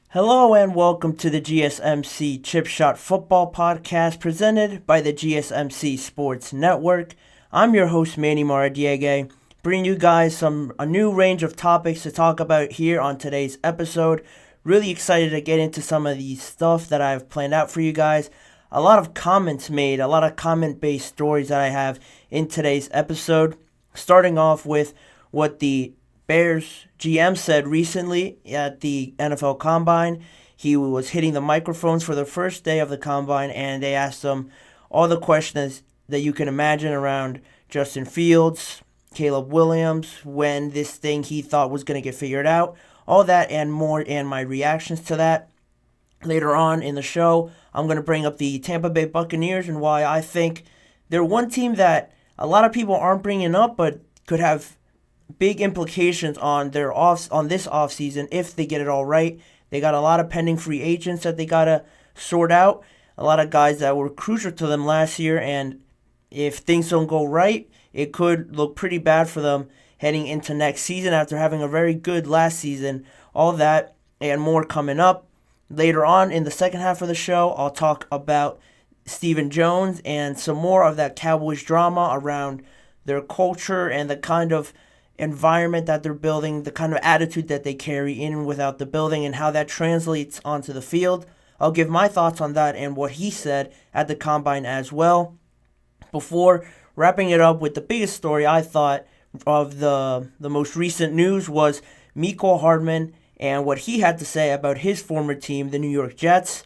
Hello and welcome to the GSMC Chip Shot Football Podcast presented by the GSMC Sports Network. I'm your host Manny Maradiaga, bringing you guys a new range of topics to talk about here on today's episode. Really excited to get into some of the stuff that I've planned out for you guys. A lot of comments made, a lot of comment-based stories that I have in today's episode. Starting off with what the Bears GM said recently at the NFL Combine. He was hitting the microphones for the first day of the Combine, and they asked him all the questions that you can imagine around Justin Fields, Caleb Williams, when this thing he thought was going to get figured out. All that and more, and my reactions to that. Later on in the show, I'm going to bring up the Tampa Bay Buccaneers and why I think they're one team that a lot of people aren't bringing up, but could have big implications on this offseason if they get it all right. They got a lot of pending free agents that they got to sort out. A lot of guys that were crucial to them last year, and if things don't go right, it could look pretty bad for them heading into next season after having a very good last season. All that and more coming up. Later on in the second half of the show, I'll talk about Stephen Jones and some more of that Cowboys drama around their culture and the kind of environment that they're building, the kind of attitude that they carry in and without the building, and how that translates onto the field. I'll give my thoughts on that and what he said at the Combine as well. Before wrapping it up with the biggest story I thought of the most recent news was Mecole Hardman and what he had to say about his former team, the New York Jets.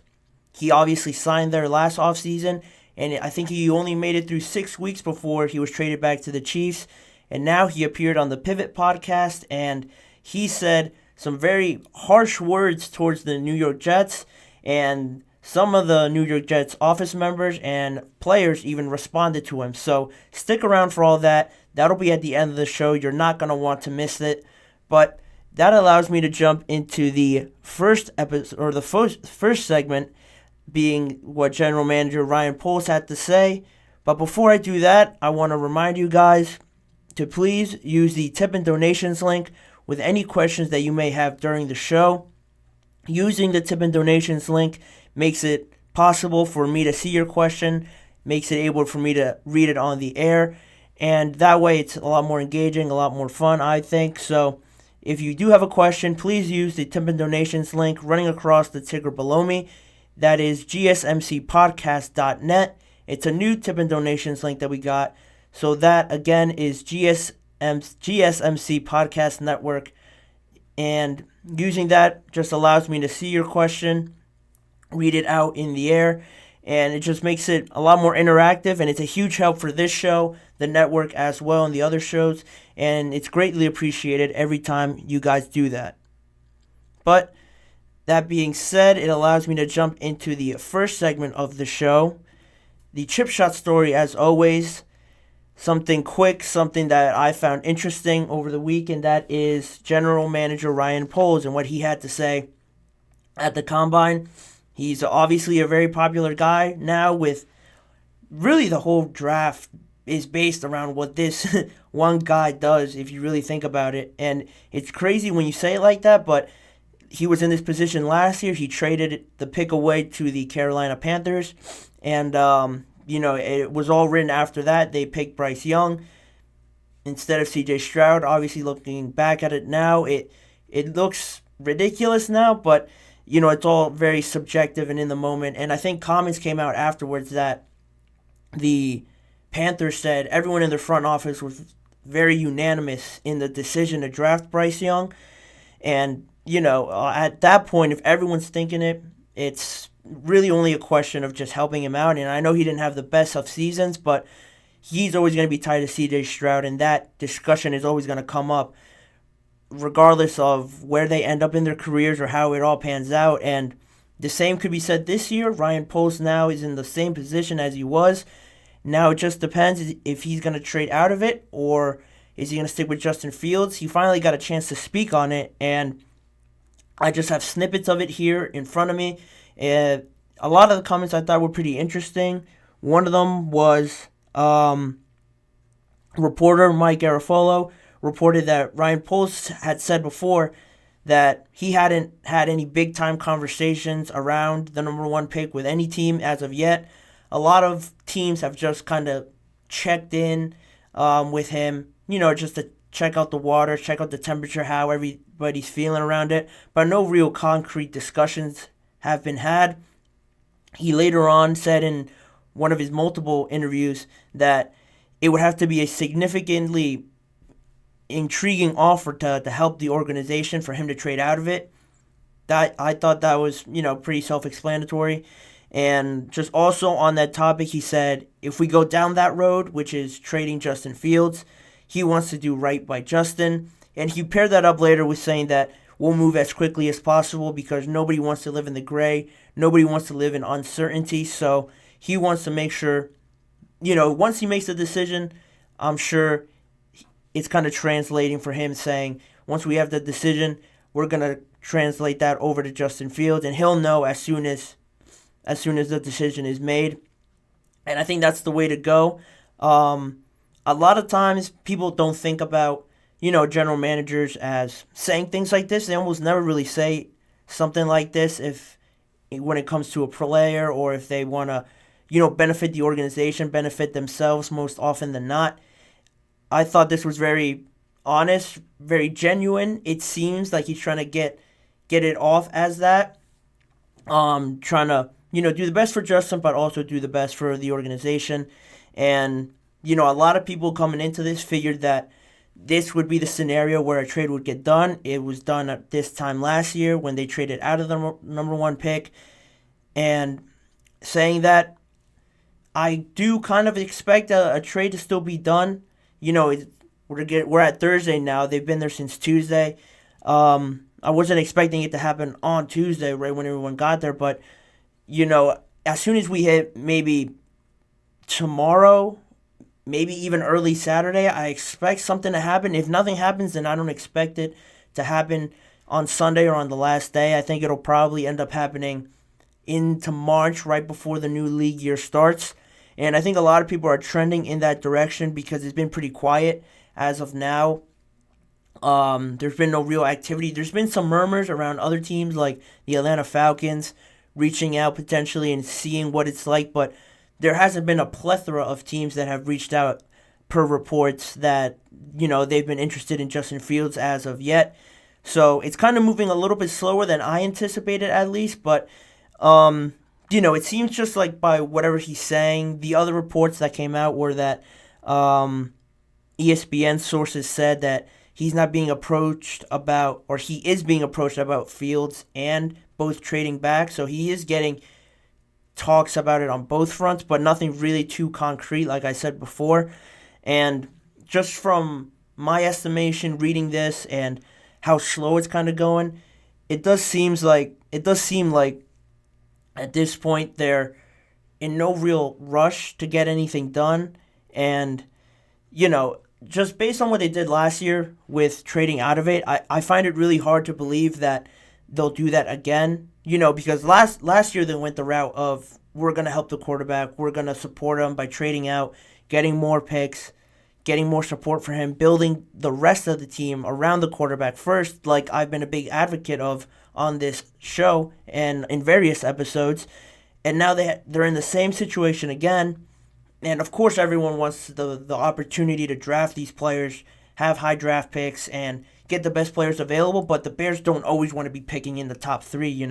He obviously signed there last offseason, and I think he only made it through 6 weeks before he was traded back to the Chiefs. And now he appeared on the Pivot podcast, and he said some very harsh words towards the New York Jets, and some of the New York Jets office members and players even responded to him. So stick around for all that. That'll be at the end of the show. You're not going to want to miss it. But that allows me to jump into the first episode, or the first segment, being what General Manager Ryan Poles had to say. But before I do that, I want to remind you guys to please use the tip and donations link with any questions that you may have during the show. Using the tip and donations link makes it possible for me to see your question, makes it able for me to read it on the air, and that way it's a lot more engaging, a lot more fun, I think. So if you do have a question, please use the tip and donations link running across the ticker below me. That is gsmcpodcast.net. It's a new tip and donations link that we got. So that, again, is GSMC Podcast Network. And using that just allows me to see your question, read it out in the air, and it just makes it a lot more interactive, and it's a huge help for this show, the network as well, and the other shows, and it's greatly appreciated every time you guys do that. But that being said, it allows me to jump into the first segment of the show, the chip shot story as always. Something quick, something that I found interesting over the week, and that is General Manager Ryan Poles and what he had to say at the Combine. He's obviously a very popular guy now, with really the whole draft is based around what this one guy does, if you really think about it. And it's crazy when you say it like that, but he was in this position last year. He traded the pick away to the Carolina Panthers, and it was all written after that. They picked Bryce Young instead of C.J. Stroud. Obviously, looking back at it now, it looks ridiculous now, but, it's all very subjective and in the moment. And I think comments came out afterwards that the Panthers said everyone in their front office was very unanimous in the decision to draft Bryce Young. And, at that point, if everyone's thinking it, it's really only a question of just helping him out. And I know he didn't have the best of seasons, but he's always going to be tied to CJ Stroud, and that discussion is always going to come up regardless of where they end up in their careers or how it all pans out. And the same could be said this year. Ryan Poles now is in the same position as he was. Now it just depends if he's going to trade out of it or is he going to stick with Justin Fields. He finally got a chance to speak on it, and I just have snippets of it here in front of me. A lot of the comments I thought were pretty interesting. One of them was reporter Mike Garafolo reported that Ryan Poles had said before that he hadn't had any big-time conversations around the number one pick with any team as of yet. A lot of teams have just kind of checked in with him, just to check out the water, check out the temperature, how everybody's feeling around it. But no real concrete discussions have been had. He later on said in one of his multiple interviews that it would have to be a significantly intriguing offer to help the organization for him to trade out of it. That I thought that was, pretty self-explanatory. And just also on that topic, he said, if we go down that road, which is trading Justin Fields, he wants to do right by Justin. And he paired that up later with saying that we'll move as quickly as possible because nobody wants to live in the gray. Nobody wants to live in uncertainty. So he wants to make sure, once he makes the decision, I'm sure it's kind of translating for him saying, once we have the decision, we're going to translate that over to Justin Fields, and he'll know as soon as the decision is made. And I think that's the way to go. A lot of times people don't think about, general managers as saying things like this. They almost never really say something like this when it comes to a player or if they want to, benefit the organization, benefit themselves most often than not. I thought this was very honest, very genuine. It seems like he's trying to get it off as that. Trying to, do the best for Justin, but also do the best for the organization. And, a lot of people coming into this figured that this would be the scenario where a trade would get done. It was done at this time last year when they traded out of the number one pick. And saying that, I do kind of expect a trade to still be done. We're at Thursday now. They've been there since Tuesday. I wasn't expecting it to happen on Tuesday, right when everyone got there. But, as soon as we hit maybe tomorrow, maybe even early Saturday, I expect something to happen. If nothing happens, then I don't expect it to happen on Sunday or on the last day. I think it'll probably end up happening into March, right before the new league year starts. And I think a lot of people are trending in that direction because it's been pretty quiet as of now. There's been no real activity. There's been some murmurs around other teams like the Atlanta Falcons reaching out potentially and seeing what it's like, but there hasn't been a plethora of teams that have reached out per reports that, they've been interested in Justin Fields as of yet. So it's kind of moving a little bit slower than I anticipated at least, but it seems just like by whatever he's saying, the other reports that came out were that ESPN sources said that he's not being approached about, or he is being approached about Fields and both trading back. So he is getting talks about it on both fronts, but nothing really too concrete, like I said before. And just from my estimation, reading this and how slow it's kind of going, it does seem like at this point they're in no real rush to get anything done. And, just based on what they did last year with trading out of it, I find it really hard to believe that they'll do that again. Because last year they went the route of, we're going to help the quarterback, we're going to support him by trading out, getting more picks, getting more support for him, building the rest of the team around the quarterback first, like I've been a big advocate of on this show and in various episodes. And now they're in the same situation again. And of course everyone wants the opportunity to draft these players, have high draft picks, and get the best players available, but the Bears don't always want to be picking in the top 3,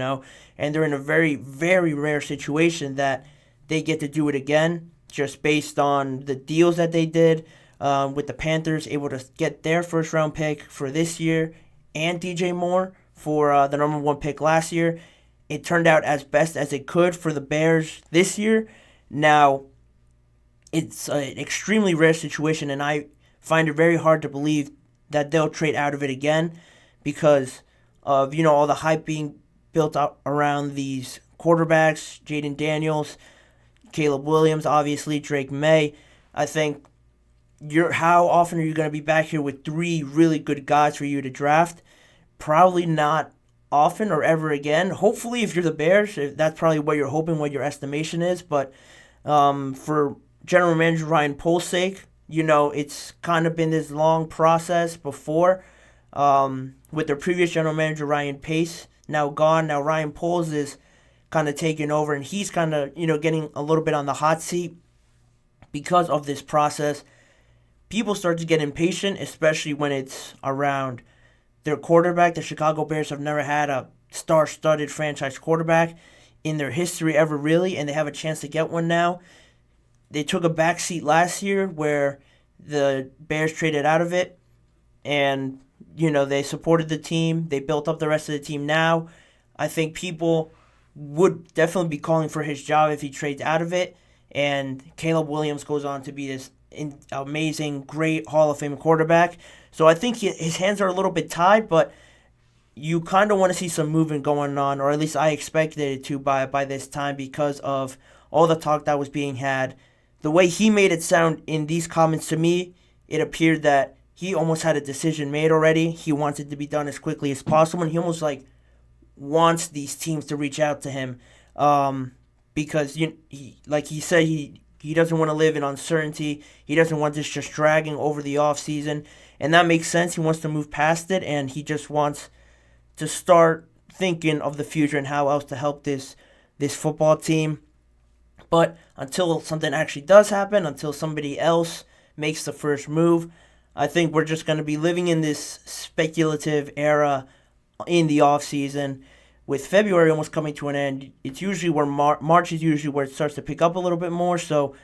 and they're in a very, very rare situation that they get to do it again, just based on the deals that they did with the Panthers, able to get their first-round pick for this year and DJ Moore for the number one pick last year. It turned out as best as it could for the Bears this year. Now, it's an extremely rare situation, and I find it very hard to believe that they'll trade out of it again because of, all the hype being built up around these quarterbacks, Jaden Daniels, Caleb Williams, obviously, Drake May. I think how often are you going to be back here with three really good guys for you to draft? Probably not often or ever again. Hopefully, if you're the Bears, that's probably what you're hoping, what your estimation is. But for General Manager Ryan Poles' sake, it's kind of been this long process before with their previous General Manager Ryan Pace now gone. Now Ryan Poles is kind of taking over, and he's kind of, getting a little bit on the hot seat because of this process. People start to get impatient, especially when it's around their quarterback. The Chicago Bears have never had a star-studded franchise quarterback in their history ever, really, and they have a chance to get one now. They took a backseat last year where the Bears traded out of it, and, they supported the team. They built up the rest of the team now. I think people would definitely be calling for his job if he trades out of it, and Caleb Williams goes on to be this amazing, great Hall of Fame quarterback. So I think his hands are a little bit tied, but you kind of want to see some movement going on, or at least I expected it to by this time because of all the talk that was being had. The way he made it sound in these comments to me, it appeared that he almost had a decision made already. He wants it to be done as quickly as possible, and he almost wants these teams to reach out to him because he said he doesn't want to live in uncertainty. He doesn't want this just dragging over the offseason, and that makes sense. He wants to move past it, and he just wants to start thinking of the future and how else to help this football team. But until something actually does happen, until somebody else makes the first move, I think we're just going to be living in this speculative era in the offseason. With February almost coming to an end, it's usually where March is usually where it starts to pick up a little bit more. So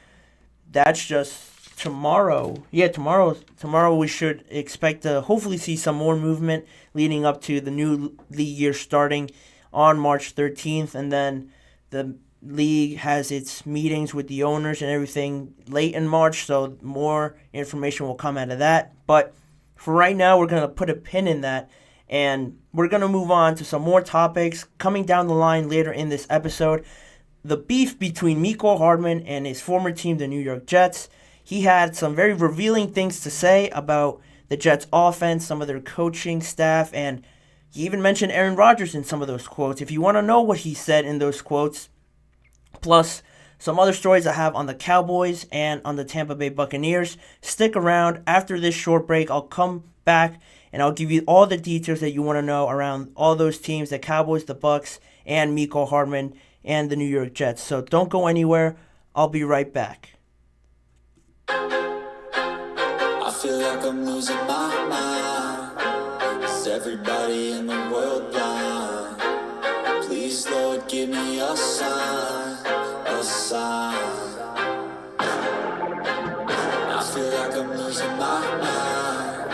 that's just tomorrow. Yeah, tomorrow we should expect to hopefully see some more movement leading up to the new league year starting on March 13th. And then the league has its meetings with the owners and everything late in March. So more information will come out of that. But for right now, we're going to put a pin in that. And we're going to move on to some more topics coming down the line later in this episode. The beef between Mecole Hardman and his former team, the New York Jets. He had some very revealing things to say about the Jets' offense, some of their coaching staff, and he even mentioned Aaron Rodgers in some of those quotes. If you want to know what he said in those quotes, plus some other stories I have on the Cowboys and on the Tampa Bay Buccaneers, stick around. After this short break, I'll come back and I'll give you all the details that you want to know around all those teams, the Cowboys, the Bucs, and Mecole Hardman and the New York Jets. So don't go anywhere. I'll be right back. I feel like I'm losing my mind. Is everybody in the world blind? Please, Lord, give me a sign, a sign. I feel like I'm losing my mind.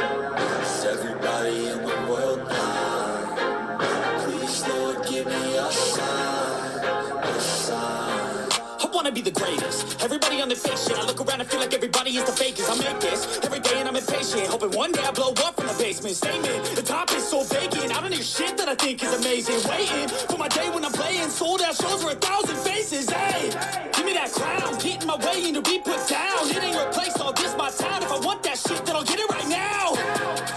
Is everybody in the world blind? Please, Lord, give me a sign, a sign. I wanna be the greatest. Everybody on the fake shit. I look around and feel like everybody is the fakest. I make this every day and I'm impatient. Hoping one day I blow up from the basement. Statement, the top is so vacant. I don't hear shit that I think is amazing. Waiting for my day when I'm playing. Sold out shows for 1,000 faces. Hey, give me that crown. Get in my way and to be put down. It ain't your place, all this my town. If I want that shit, then I'll get it right now.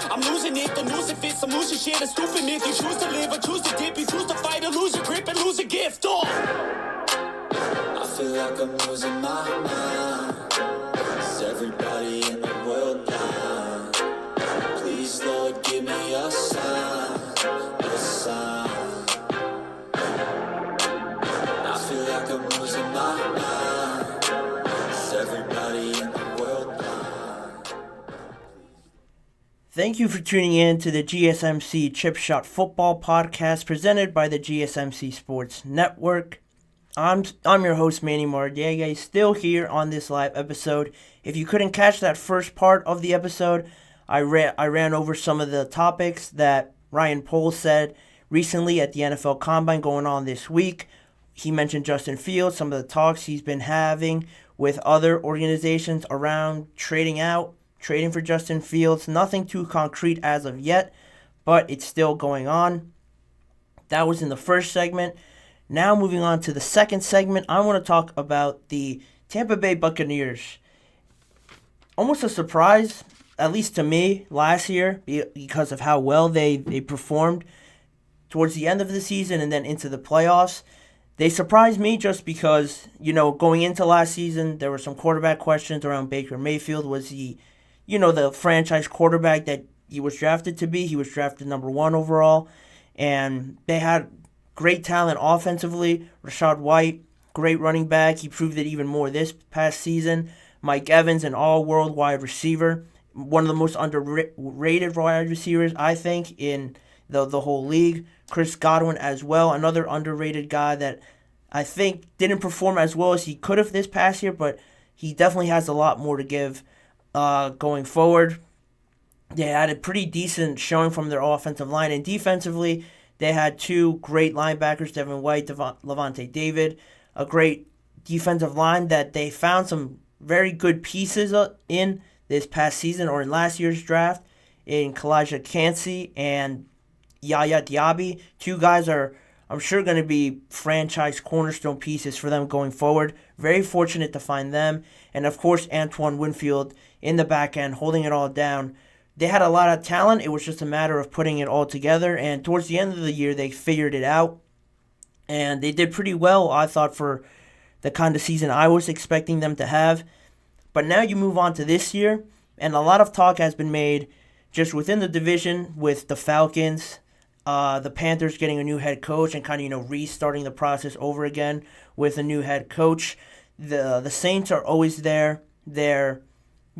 I'm losing it, the news it fits. I'm losing shit, a stupid myth. You choose to live or choose to dip. You choose to fight or lose your grip and lose a gift. Oh, I feel like I'm losing my mind. Is everybody in the world blind? Please, Lord, give me a sign, a sign. I feel like I'm losing my mind. Is everybody in the world blind? Thank you for tuning in to the GSMC Chip Shot Football Podcast presented by the GSMC Sports Network. I'm your host, Manny Maradiega, still here on this live episode. If you couldn't catch that first part of the episode, I ran over some of the topics that Ryan Poles said recently at the NFL Combine going on this week. He mentioned Justin Fields, some of the talks he's been having with other organizations around trading for Justin Fields. Nothing too concrete as of yet, but it's still going on. That was in the first segment. Now moving on to the second segment, I want to talk about the Tampa Bay Buccaneers. Almost a surprise, at least to me, last year because of how well they performed towards the end of the season and then into the playoffs. They surprised me just because, going into last season, there were some quarterback questions around Baker Mayfield. Was he, the franchise quarterback that he was drafted to be? He was drafted number 1 overall. And they had great talent offensively. Rachaad White, great running back. He proved it even more this past season. Mike Evans, an all-world wide receiver. One of the most underrated wide receivers, I think, in the whole league. Chris Godwin as well, another underrated guy that I think didn't perform as well as he could have this past year, but he definitely has a lot more to give going forward. They had a pretty decent showing from their offensive line, and defensively, they had 2 great linebackers, Devin White, Levante David, a great defensive line that they found some very good pieces in this past season or in last year's draft in Kalijah Kancey and Yaya Diaby. 2 guys are, I'm sure, going to be franchise cornerstone pieces for them going forward. Very fortunate to find them. And, of course, Antoine Winfield in the back end holding it all down. They had a lot of talent. It was just a matter of putting it all together. And towards the end of the year, they figured it out. And they did pretty well, I thought, for the kind of season I was expecting them to have. But now you move on to this year, and a lot of talk has been made just within the division with the Falcons, the Panthers getting a new head coach and kind of, restarting the process over again with a new head coach. The Saints are always there. They're,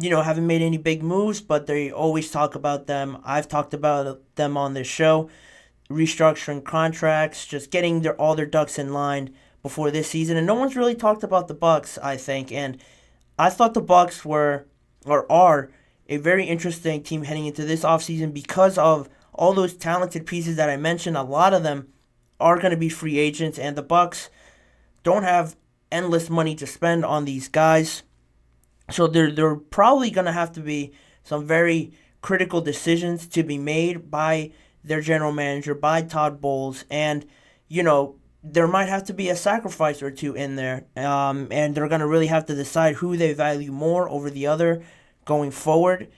haven't made any big moves, but they always talk about them. I've talked about them on this show. Restructuring contracts, just getting all their ducks in line before this season. And no one's really talked about the Bucs, I think. And I thought the Bucs are a very interesting team heading into this offseason because of all those talented pieces that I mentioned. A lot of them are going to be free agents, and the Bucs don't have endless money to spend on these guys. So there probably going to have to be some very critical decisions to be made by their general manager, by Todd Bowles, and, there might have to be a sacrifice or 2 in there, and they're going to really have to decide who they value more over the other going forward.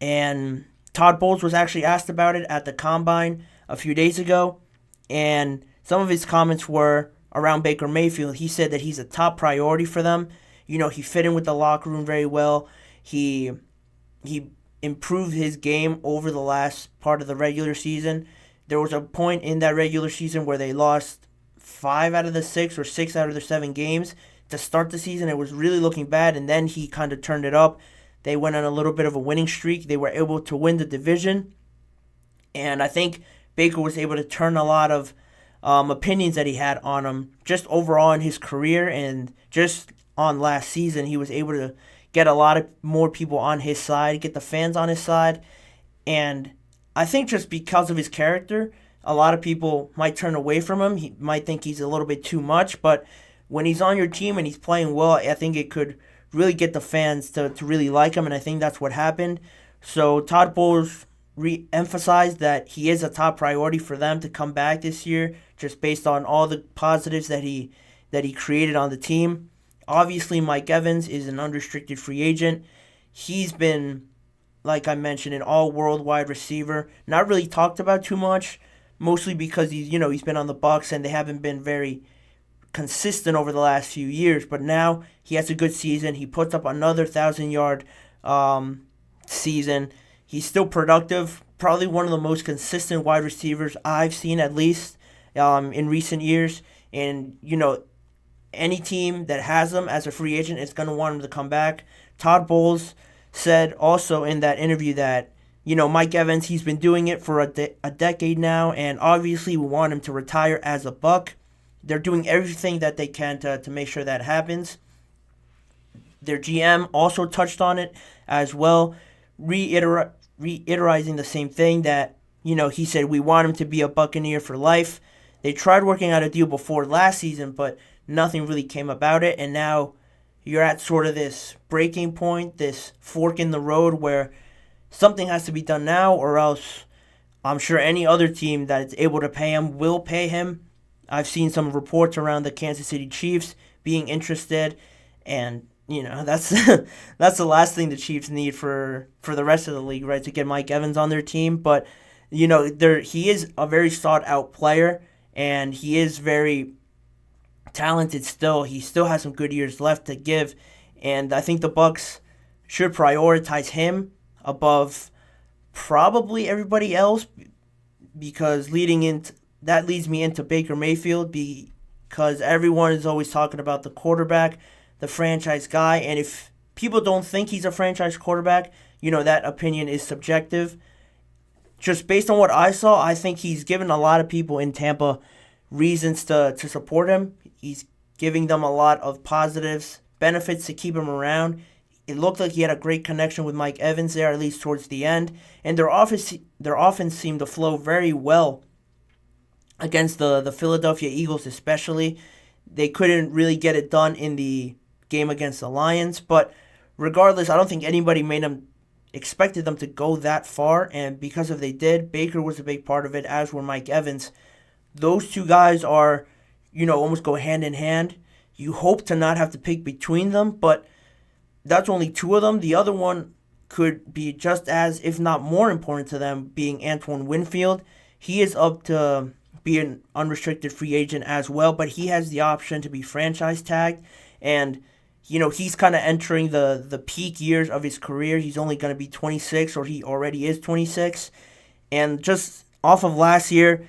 And Todd Bowles was actually asked about it at the Combine a few days ago, and some of his comments were around Baker Mayfield. He said that he's a top priority for them. He fit in with the locker room very well. He improved his game over the last part of the regular season. There was a point in that regular season where they lost 5 out of the 6 or 6 out of the 7 games. To start the season, it was really looking bad, and then he kind of turned it up. They went on a little bit of a winning streak. They were able to win the division, and I think Baker was able to turn a lot of opinions that he had on him just overall in his career, and just on last season, he was able to get a lot of more people on his side, get the fans on his side, and I think just because of his character, a lot of people might turn away from him. He might think he's a little bit too much, but when he's on your team and he's playing well, I think it could really get the fans to really like him, and I think that's what happened. So Todd Bowles re-emphasized that he is a top priority for them to come back this year, just based on all the positives that he created on the team. Obviously, Mike Evans is an unrestricted free agent. He's been, like I mentioned, an all-world wide receiver. Not really talked about too much, mostly because he's been on the Bucs and they haven't been very consistent over the last few years. But now he has a good season. He puts up another 1,000-yard season. He's still productive. Probably one of the most consistent wide receivers I've seen, at least in recent years. And any team that has him as a free agent is going to want him to come back. Todd Bowles said also in that interview that, Mike Evans, he's been doing it for a decade now, and obviously we want him to retire as a Buck. They're doing everything that they can to make sure that happens. Their GM also touched on it as well, reiterating the same thing, that he said, we want him to be a Buccaneer for life. They tried working out a deal before last season, but nothing really came about it. And now you're at sort of this breaking point, this fork in the road where something has to be done now, or else I'm sure any other team that is able to pay him will pay him. I've seen some reports around the Kansas City Chiefs being interested, and that's that's the last thing the Chiefs need for the rest of the league, right? To get Mike Evans on their team, but he is a very sought out player, and he is very talented still. He still has some good years left to give, and I think the Bucs should prioritize him above probably everybody else, because that leads me into Baker Mayfield, because everyone is always talking about the quarterback, the franchise guy, and if people don't think he's a franchise quarterback, that opinion is subjective. Just based on what I saw, I think he's given a lot of people in Tampa reasons to support him. He's giving them a lot of positives, benefits to keep him around. It looked like he had a great connection with Mike Evans there, at least towards the end. And their offense seemed to flow very well against the Philadelphia Eagles especially. They couldn't really get it done in the game against the Lions. But regardless, I don't think anybody expected them to go that far. And because if they did, Baker was a big part of it, as were Mike Evans. Those two guys are, almost go hand in hand. You hope to not have to pick between them, but that's only two of them. The other one could be just as, if not more important to them, being Antoine Winfield. He is up to be an unrestricted free agent as well, but he has the option to be franchise tagged. And, he's kind of entering the peak years of his career. He's only going to be 26, or he already is 26. And just off of last year,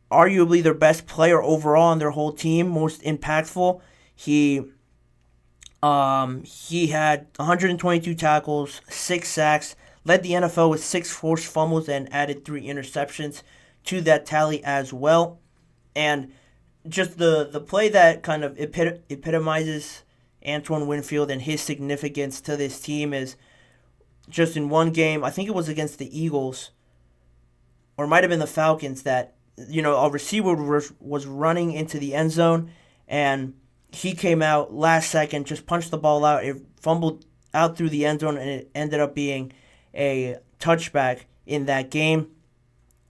arguably their best player overall on their whole team, most impactful. He had 122 tackles, 6 sacks, led the NFL with 6 forced fumbles, and added 3 interceptions to that tally as well. And just the play that kind of epitomizes Antoine Winfield and his significance to this team is just in one game, I think it was against the Eagles, or it might have been the Falcons, that a receiver was running into the end zone, and he came out last second, just punched the ball out. It fumbled out through the end zone, and it ended up being a touchback in that game.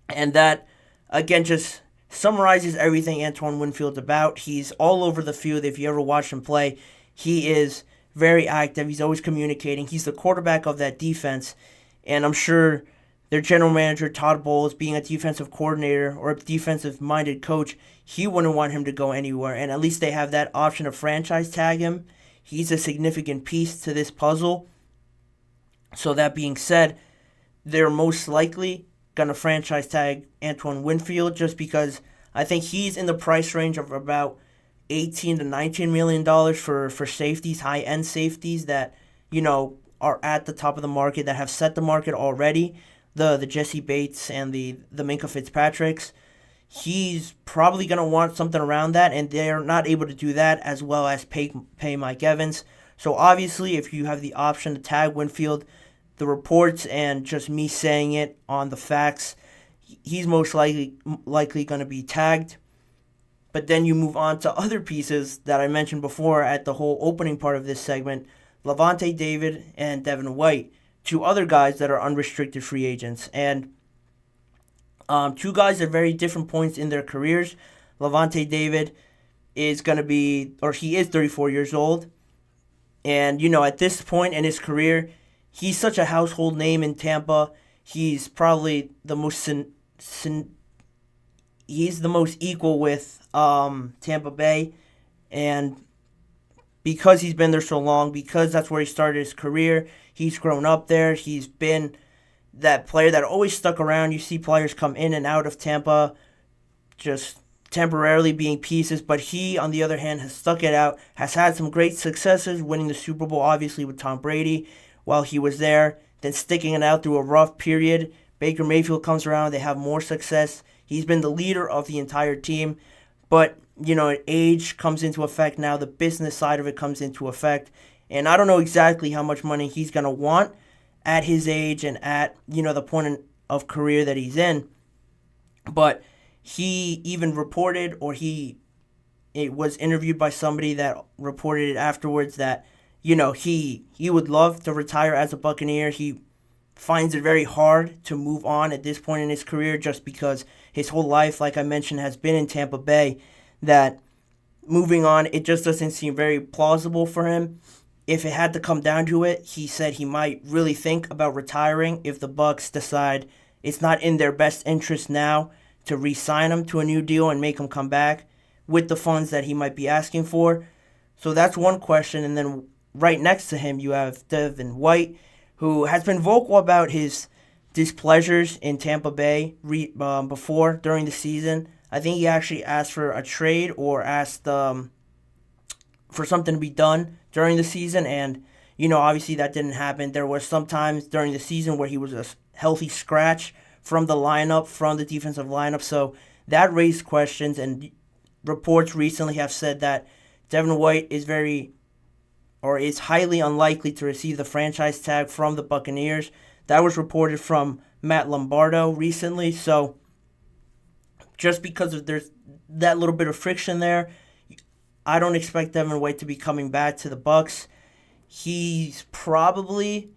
And that, again, just summarizes everything Antoine Winfield's about. He's all over the field. If you ever watch him play, he is very active. He's always communicating. He's the quarterback of that defense, and I'm sure their general manager, Todd Bowles, being a defensive coordinator or a defensive-minded coach, he wouldn't want him to go anywhere. And at least they have that option to franchise tag him. He's a significant piece to this puzzle. So that being said, they're most likely going to franchise tag Antoine Winfield, just because I think he's in the price range of about $18 to $19 million for safeties, high-end safeties that, are at the top of the market, that have set the market already. The Jesse Bates and the Minkah Fitzpatricks. He's probably going to want something around that, and they're not able to do that as well as pay Mike Evans. So obviously, if you have the option to tag Winfield, the reports and just me saying it on the facts, he's most likely going to be tagged. But then you move on to other pieces that I mentioned before at the whole opening part of this segment, Lavonte David and Devin White, 2 other guys that are unrestricted free agents. And 2 guys at very different points in their careers. Lavonte David is going to be, or he is 34 years old. And, at this point in his career, he's such a household name in Tampa. He's probably the most he's the most equal with Tampa Bay. And because he's been there so long, because that's where he started his career, he's grown up there. He's been that player that always stuck around. You see players come in and out of Tampa just temporarily being pieces, but he, on the other hand, has stuck it out, has had some great successes, winning the Super Bowl, obviously, with Tom Brady while he was there, then sticking it out through a rough period. Baker Mayfield comes around, they have more success. He's been the leader of the entire team, but, age comes into effect now. The business side of it comes into effect, and I don't know exactly how much money he's going to want at his age and at, the point of career that he's in. But he even reported, or it was interviewed by somebody that reported it afterwards, that he would love to retire as a Buccaneer. He finds it very hard to move on at this point in his career, just because his whole life, like I mentioned, has been in Tampa Bay, that moving on, it just doesn't seem very plausible for him. If it had to come down to it, he said he might really think about retiring if the Bucs decide it's not in their best interest now to re-sign him to a new deal and make him come back with the funds that he might be asking for. So that's one question. And then right next to him, you have Devin White, who has been vocal about his displeasures in Tampa Bay before during the season. I think he actually asked for a trade or asked for something to be done during the season, and obviously that didn't happen. There were some times during the season where he was a healthy scratch from the lineup, from the defensive lineup, so that raised questions, and reports recently have said that Devin White is highly unlikely to receive the franchise tag from the Buccaneers. That was reported from Matt Lombardo recently, so just because of there's that little bit of friction there, I don't expect Devin White to be coming back to the Bucs. He's probably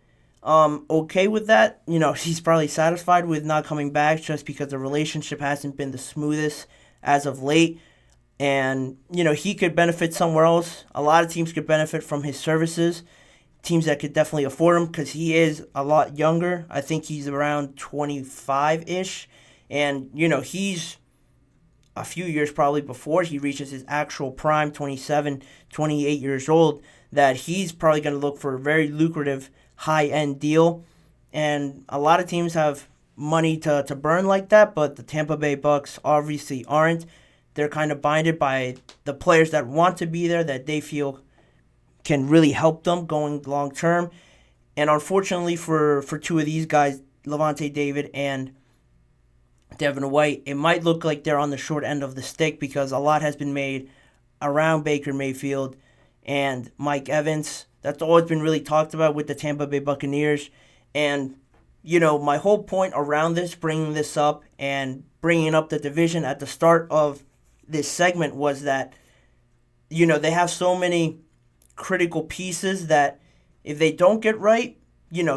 okay with that. He's probably satisfied with not coming back, just because the relationship hasn't been the smoothest as of late. And, he could benefit somewhere else. A lot of teams could benefit from his services. Teams that could definitely afford him, because he is a lot younger. I think he's around 25-ish. And, he's a few years probably before he reaches his actual prime, 27, 28 years old, that he's probably going to look for a very lucrative high-end deal. And a lot of teams have money to burn like that, but the Tampa Bay Bucs obviously aren't. They're kind of binded by the players that want to be there, that they feel can really help them going long term. And unfortunately for two of these guys, Lavonte David and Devin White, it might look like they're on the short end of the stick, because a lot has been made around Baker Mayfield and Mike Evans. That's always been really talked about with the Tampa Bay Buccaneers. And, my whole point around this, bringing this up and bringing up the division at the start of this segment, was that, they have so many critical pieces that if they don't get right,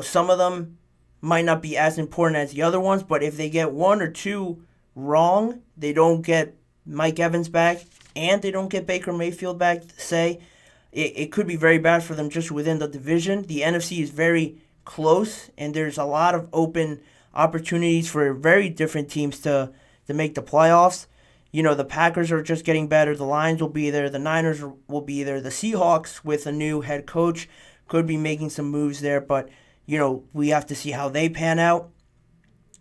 some of them might not be as important as the other ones, but if they get one or two wrong, they don't get Mike Evans back and they don't get Baker Mayfield back, it could be very bad for them just within the division. The NFC is very close, and there's a lot of open opportunities for very different teams to make the playoffs. The Packers are just getting better. The Lions will be there. The Niners will be there. The Seahawks, with a new head coach, could be making some moves there, but we have to see how they pan out.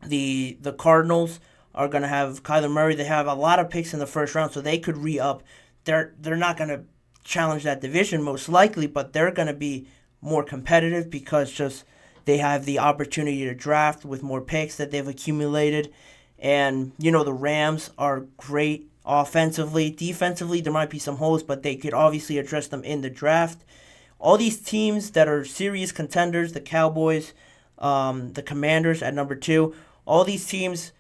The Cardinals are going to have Kyler Murray. They have a lot of picks in the first round, so they could re-up. They're not going to challenge that division most likely, but they're going to be more competitive because just they have the opportunity to draft with more picks that they've accumulated. And, the Rams are great offensively. Defensively, there might be some holes, but they could obviously address them in the draft. All these teams that are serious contenders, the Cowboys, the Commanders at number 2, all these teams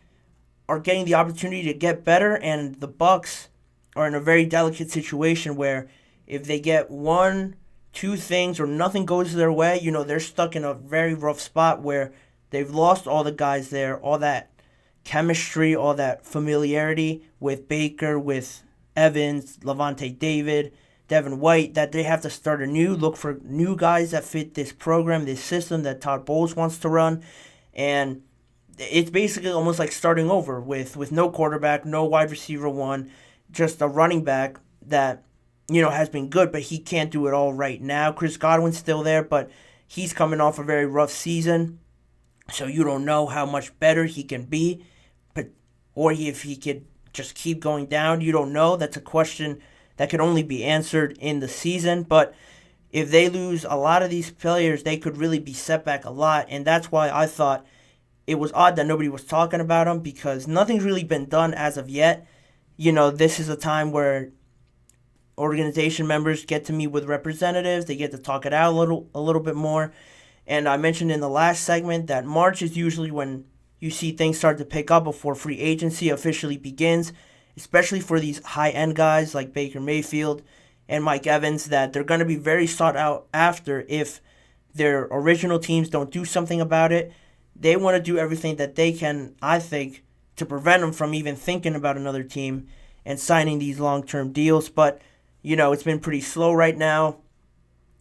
are getting the opportunity to get better, and the Bucs are in a very delicate situation where if they get 1, 2 things or nothing goes their way, they're stuck in a very rough spot where they've lost all the guys there, all that chemistry, all that familiarity with Baker, with Evans, Lavonte David, Devin White, that they have to start anew, look for new guys that fit this program, this system that Todd Bowles wants to run. And it's basically almost like starting over with no quarterback, no wide receiver one, just a running back that, has been good, but he can't do it all right now. Chris Godwin's still there, but he's coming off a very rough season, so you don't know how much better he can be, or if he could just keep going down. You don't know. That's a question that could only be answered in the season. But if they lose a lot of these players, they could really be set back a lot. And that's why I thought it was odd that nobody was talking about them, because nothing's really been done as of yet. This is a time where organization members get to meet with representatives. They get to talk it out a little bit more. And I mentioned in the last segment that March is usually when you see things start to pick up before free agency officially begins, especially for these high-end guys like Baker Mayfield and Mike Evans, that they're going to be very sought out after if their original teams don't do something about it. They want to do everything that they can, I think, to prevent them from even thinking about another team and signing these long-term deals. But, it's been pretty slow right now.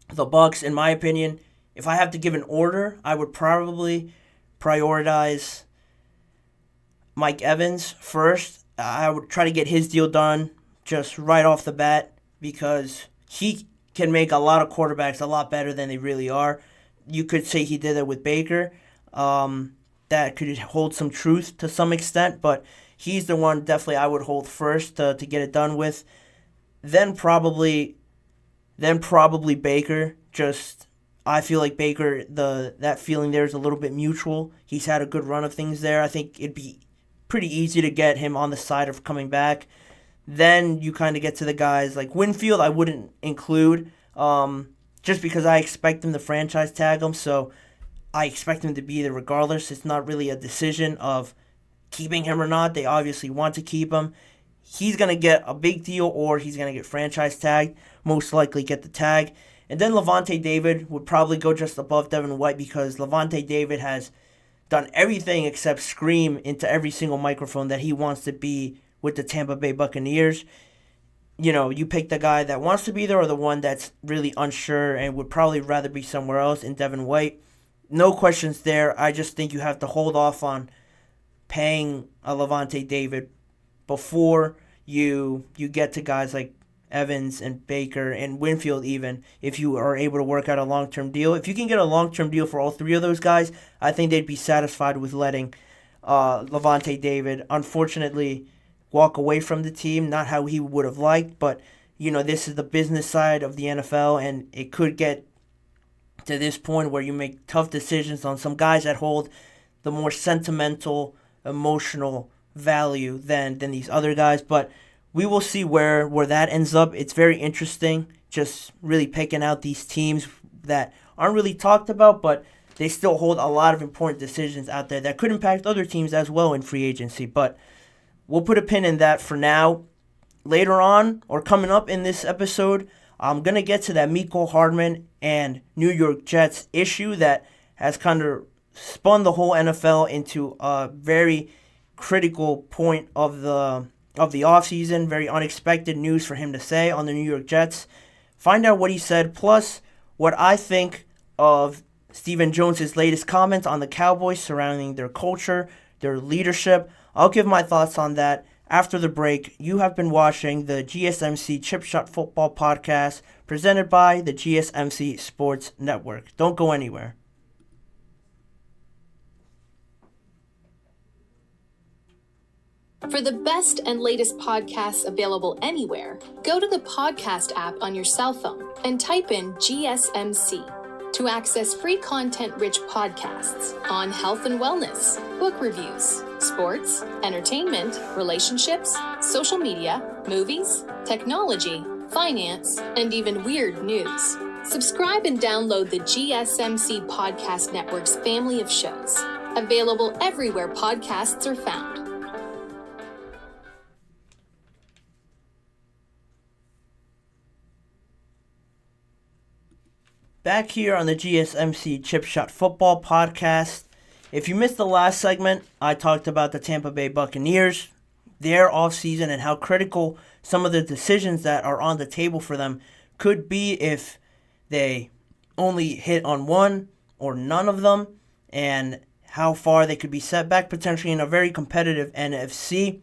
The Bucs, in my opinion, if I have to give an order, I would probably prioritize Mike Evans first. I would try to get his deal done just right off the bat because he can make a lot of quarterbacks a lot better than they really are. You could say he did it with Baker. That could hold some truth to some extent, but he's the one definitely I would hold first to get it done with. Then probably Baker. I feel like Baker, that feeling there is a little bit mutual. He's had a good run of things there. I think it'd be pretty easy to get him on the side of coming back. Then you kind of get to the guys like Winfield. I wouldn't include just because I expect him to franchise tag him, so I expect him to be there regardless. It's not really a decision of keeping him or not. They obviously want to keep him. He's going to get a big deal or he's going to get franchise tagged, most likely get the tag. And then Lavonte David would probably go just above Devin White because Lavonte David has done everything except scream into every single microphone that he wants to be with the Tampa Bay Buccaneers. You pick the guy that wants to be there or the one that's really unsure and would probably rather be somewhere else in Devin White. No questions there. I just think you have to hold off on paying a Lavonte David before you get to guys like Evans and Baker and Winfield even, if you are able to work out a long-term deal. If you can get a long-term deal for all three of those guys, I think they'd be satisfied with letting Lavonte David, unfortunately, walk away from the team. Not how he would have liked, but, this is the business side of the NFL, and it could get to this point where you make tough decisions on some guys that hold the more sentimental, emotional value than these other guys. But we will see where that ends up. It's very interesting just really picking out these teams that aren't really talked about, but they still hold a lot of important decisions out there that could impact other teams as well in free agency. But we'll put a pin in that for now. Later on, or coming up in this episode, I'm going to get to that Mecole Hardman and New York Jets issue that has kind of spun the whole NFL into a very critical point of the offseason. Very unexpected news for him to say on the New York Jets. Find out what he said, plus what I think of Stephen Jones' latest comments on the Cowboys surrounding their culture, their leadership. I'll give my thoughts on that after the break. You have been watching the GSMC Chip Shot Football Podcast presented by the GSMC Sports Network. Don't go anywhere. For the best and latest podcasts available anywhere, go to the podcast app on your cell phone and type in GSMC to access free content-rich podcasts on health and wellness, book reviews, sports, entertainment, relationships, social media, movies, technology, finance, and even weird news. Subscribe and download the GSMC Podcast Network's family of shows, available everywhere podcasts are found. Back here on the GSMC Chip Shot Football Podcast. If you missed the last segment, I talked about the Tampa Bay Buccaneers, their offseason, and how critical some of the decisions that are on the table for them could be if they only hit on one or none of them, and how far they could be set back potentially in a very competitive NFC.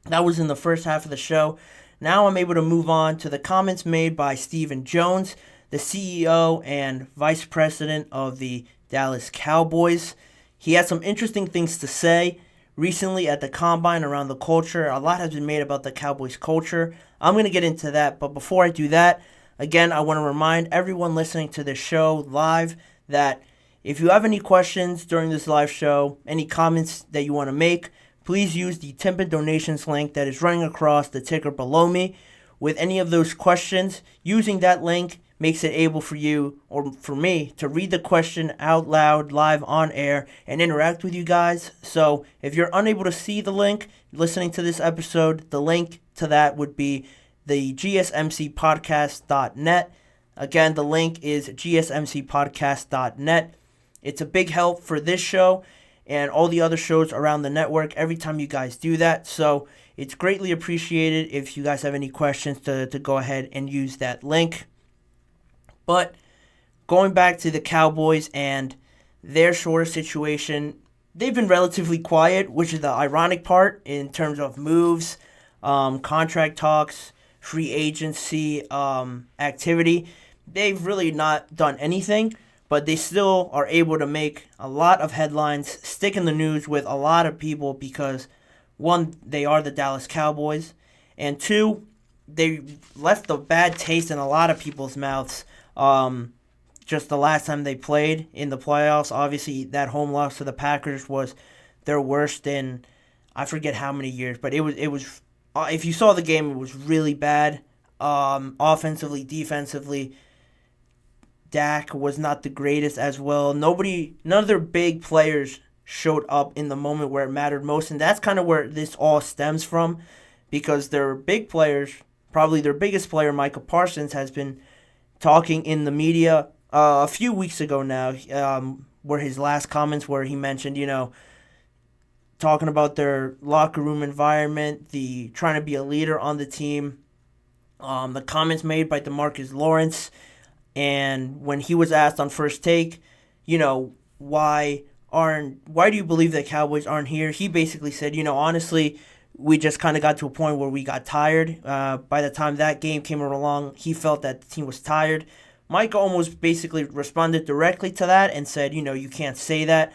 That was in the first half of the show. Now I'm able to move on to the comments made by Stephen Jones, the CEO and Vice President of the Dallas Cowboys. He had some interesting things to say recently at the Combine around the culture. A lot has been made about the Cowboys culture. I'm going to get into that, but before I do that, again, I want to remind everyone listening to this show live that if you have any questions during this live show, any comments that you want to make, please use the tip and donations link that is running across the ticker below me. With any of those questions, using that link makes it able for you or for me to read the question out loud live on air and interact with you guys. So if you're unable to see the link listening to this episode, the link to that would be the gsmcpodcast.net. Again, the link is gsmcpodcast.net. It's a big help for this show and all the other shows around the network every time you guys do that. So it's greatly appreciated if you guys have any questions to go ahead and use that link. But going back to the Cowboys and their sort of situation, they've been relatively quiet, which is the ironic part in terms of moves, contract talks, free agency activity. They've really not done anything, but they still are able to make a lot of headlines, stick in the news with a lot of people because, one, they are the Dallas Cowboys, and two, they left a bad taste in a lot of people's mouths just the last time they played in the playoffs. Obviously, that home loss to the Packers was their worst in I forget how many years, but it was if you saw the game, it was really bad. Offensively, defensively, Dak was not the greatest as well. None of their big players showed up in the moment where it mattered most, and that's kind of where this all stems from, because their big players, probably their biggest player, Micah Parsons, has been talking in the media a few weeks ago now, where his last comments where he mentioned, talking about their locker room environment, the trying to be a leader on the team, the comments made by DeMarcus Lawrence. And when he was asked on First Take, why do you believe that Cowboys aren't here? He basically said, honestly, we just kind of got to a point where we got tired. By the time that game came along, he felt that the team was tired. Mike almost basically responded directly to that and said, you can't say that.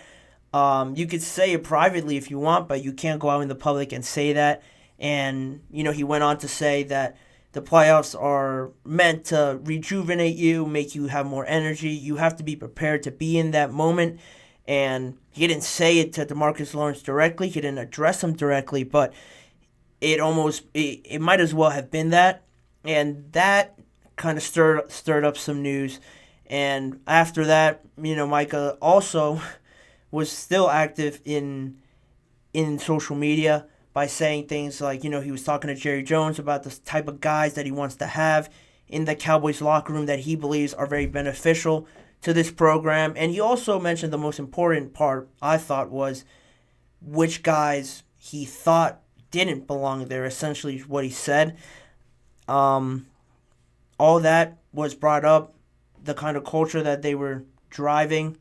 You could say it privately if you want, but you can't go out in the public and say that. And, he went on to say that the playoffs are meant to rejuvenate you, make you have more energy. You have to be prepared to be in that moment. And he didn't say it to DeMarcus Lawrence directly. He didn't address him directly, but it might as well have been that. And that kind of stirred up some news. And after that, Micah also was still active in social media by saying things like, he was talking to Jerry Jones about the type of guys that he wants to have in the Cowboys locker room that he believes are very beneficial to this program. And he also mentioned the most important part, I thought, was which guys he thought didn't belong there, essentially is what he said. All that was brought up, the kind of culture that they were driving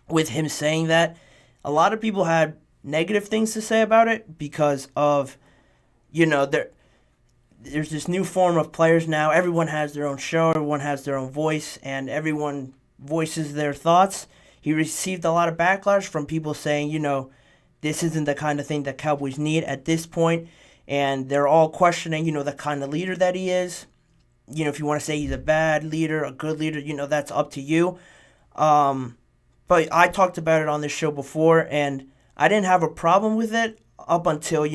with him saying that. A lot of people had negative things to say about it because of, there's this new form of players now. Everyone has their own show, everyone has their own voice, and everyone voices their thoughts. He received a lot of backlash from people saying, this isn't the kind of thing that Cowboys need at this point, and they're all questioning, the kind of leader that he is. If you want to say he's a bad leader, a good leader, that's up to you. But I talked about it on this show before, and I didn't have a problem with it up until,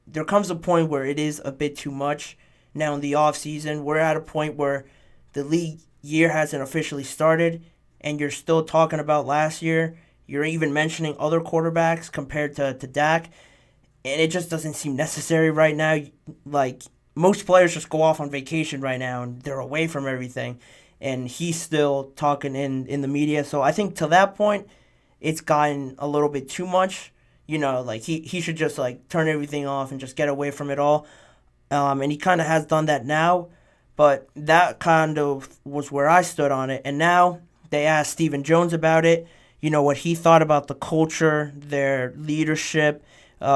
there comes a point where it is a bit too much. Now in the offseason, we're at a point where the league year hasn't officially started, and you're still talking about last year. You're even mentioning other quarterbacks compared to Dak, and it just doesn't seem necessary right now. Like, most players just go off on vacation right now, and they're away from everything, and he's still talking in the media. So I think to that point, it's gotten a little bit too much. He should just, turn everything off and just get away from it all. And he kind of has done that now, but that kind of was where I stood on it. And now they asked Stephen Jones about it, what he thought about the culture, their leadership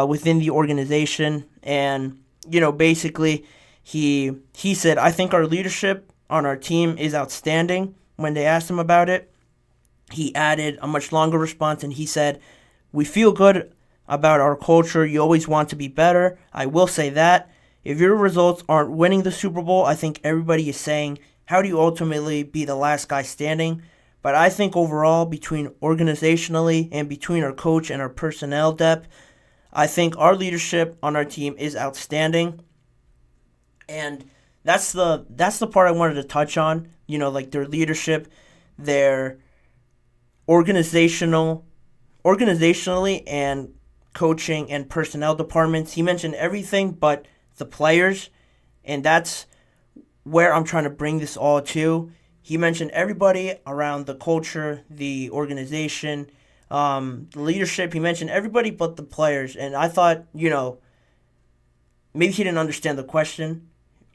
within the organization. And, basically he said, I think our leadership on our team is outstanding. When they asked him about it, he added a much longer response, and he said, we feel good about our culture. You always want to be better. I will say that. If your results aren't winning the Super Bowl, I think everybody is saying, how do you ultimately be the last guy standing? But I think overall, between organizationally and between our coach and our personnel depth, I think our leadership on our team is outstanding. And that's the part I wanted to touch on like their leadership, their organizationally and coaching and personnel departments. He mentioned everything but the players, and that's where I'm trying to bring this all to. He mentioned everybody around the culture, the organization, the leadership. He mentioned everybody but the players, and I thought, maybe he didn't understand the question.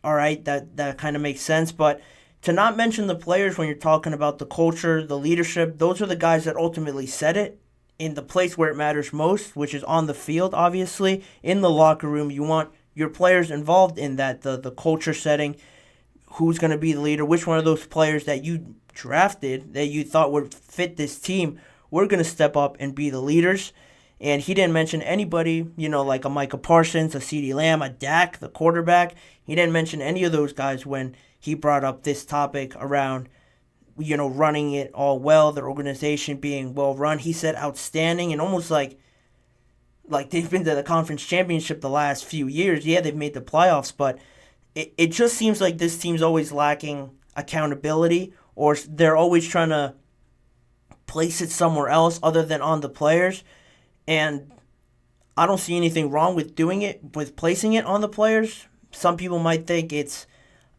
All right, that kind of makes sense, but to not mention the players when you're talking about the culture, the leadership, those are the guys that ultimately said it in the place where it matters most, which is on the field, obviously. In the locker room, you want your players involved in that, the culture setting, who's going to be the leader, which one of those players that you drafted that you thought would fit this team, we're going to step up and be the leaders. And he didn't mention anybody, like a Micah Parsons, a CeeDee Lamb, a Dak, the quarterback. He didn't mention any of those guys when he brought up this topic around, running it all well, their organization being well run. He said outstanding, and almost like they've been to the conference championship the last few years. Yeah, they've made the playoffs, but it just seems like this team's always lacking accountability, or they're always trying to place it somewhere else other than on the players. And I don't see anything wrong with doing it, with placing it on the players. Some people might think it's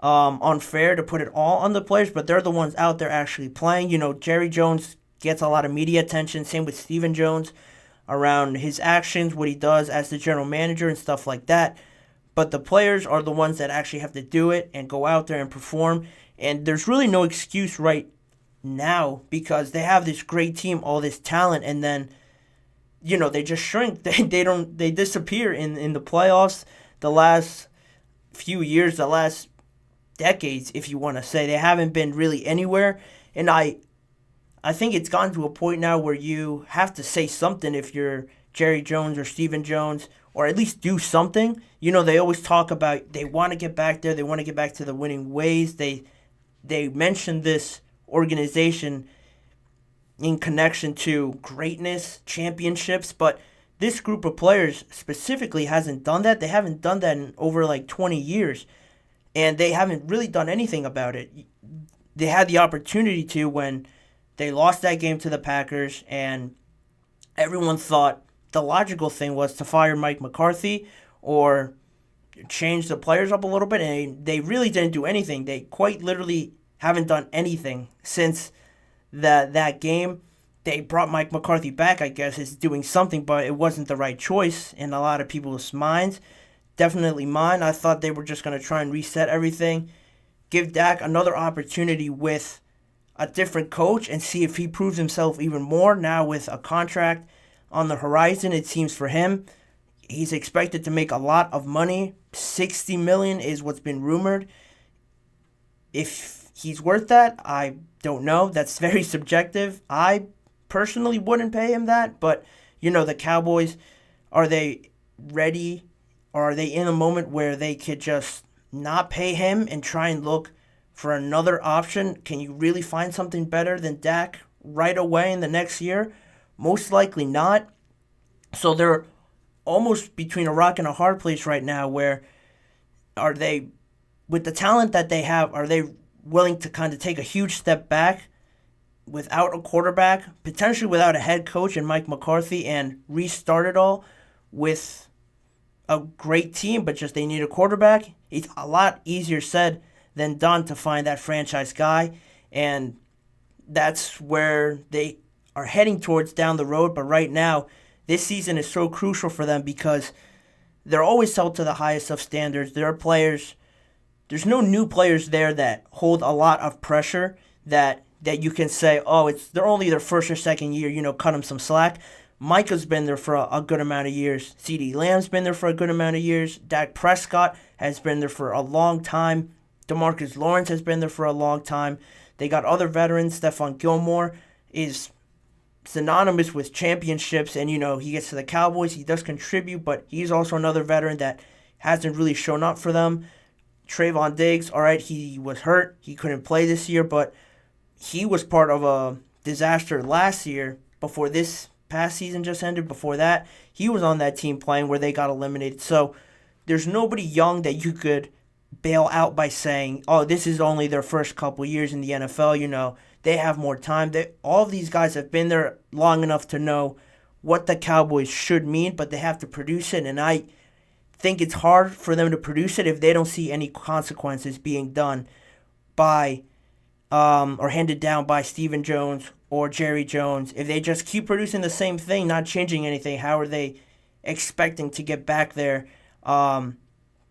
unfair to put it all on the players, but they're the ones out there actually playing. Jerry Jones gets a lot of media attention, same with Stephen Jones, around his actions, what he does as the general manager and stuff like that. But the players are the ones that actually have to do it and go out there and perform. And there's really no excuse right now because they have this great team, all this talent, and then, they just shrink. They disappear in the playoffs. The last few years, the last decades, if you want to say, they haven't been really anywhere. And I think it's gotten to a point now where you have to say something if you're Jerry Jones or Stephen Jones, or at least do something. They always talk about they want to get back there. They want to get back to the winning ways. They mentioned this organization in connection to greatness, championships, but this group of players specifically hasn't done that. They haven't done that in over 20 years, and they haven't really done anything about it. They had the opportunity to when they lost that game to the Packers, and everyone thought the logical thing was to fire Mike McCarthy or change the players up a little bit, and they really didn't do anything. They quite literally haven't done anything since that game. They brought Mike McCarthy back, I guess, is doing something, but it wasn't the right choice in a lot of people's minds. Definitely mine. I thought they were just going to try and reset everything, give Dak another opportunity with a different coach and see if he proves himself even more now with a contract on the horizon. It seems for him, he's expected to make a lot of money. $60 million is what's been rumored. If he's worth that, I don't know. That's very subjective. I personally wouldn't pay him that, but the Cowboys, are they ready, or are they in a moment where they could just not pay him and try and look for another option? Can you really find something better than Dak right away in the next year? Most likely not. So they're almost between a rock and a hard place right now, where are they, with the talent that they have, are they willing to kind of take a huge step back without a quarterback, potentially without a head coach and Mike McCarthy, and restart it all with a great team, but just they need a quarterback? It's a lot easier said than done to find that franchise guy, and that's where they are heading towards down the road. But right now, this season is so crucial for them because they're always held to the highest of standards. There are players, there's no new players there that hold a lot of pressure that you can say, they're only their first or second year, cut them some slack. Micah's been there for a good amount of years. CeeDee Lamb's been there for a good amount of years. Dak Prescott has been there for a long time. DeMarcus Lawrence has been there for a long time. They got other veterans. Stephon Gilmore is synonymous with championships, and he gets to the Cowboys. He does contribute, but he's also another veteran that hasn't really shown up for them. Trayvon Diggs, all right, he was hurt. He couldn't play this year, but he was part of a disaster last year before this past season just ended. Before that, he was on that team playing where they got eliminated. So there's nobody young that you could bail out by saying, oh, this is only their first couple years in the NFL. They have more time. All of these guys have been there long enough to know what the Cowboys should mean, but they have to produce it. And I think it's hard for them to produce it if they don't see any consequences being done by or handed down by Stephen Jones or Jerry Jones. If they just keep producing the same thing, not changing anything, how are they expecting to get back there?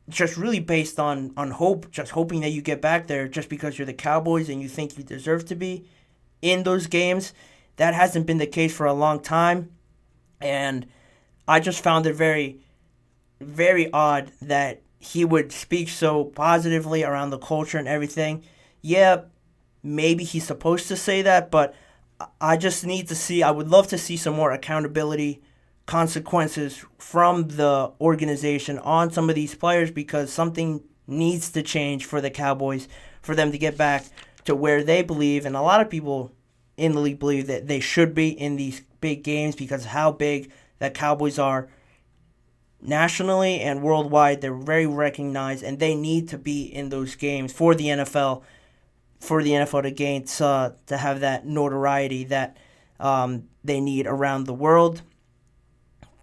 Just really based on hope, just hoping that you get back there just because you're the Cowboys and you think you deserve to be in those games. That hasn't been the case for a long time. And I just found it very, very odd that he would speak so positively around the culture and everything. Yeah, maybe he's supposed to say that, but I would love to see some more accountability, consequences from the organization on some of these players, because something needs to change for the Cowboys for them to get back to where they believe, and a lot of people in the league believe that they should be in these big games because of how big the Cowboys are nationally and worldwide. They're very recognized, and they need to be in those games for the NFL to gain to have that notoriety that they need around the world.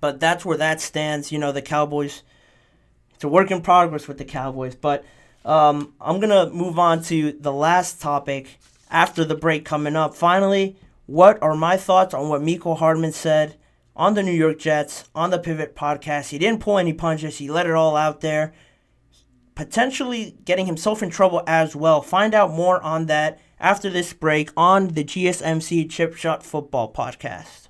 But that's where that stands. The Cowboys, it's a work in progress with the Cowboys. But I'm going to move on to the last topic after the break coming up. Finally, what are my thoughts on what Mecole Hardman said on the New York Jets on the Pivot podcast? He didn't pull any punches. He let it all out there, potentially getting himself in trouble as well. Find out more on that after this break on the GSMC Chip Shot Football Podcast.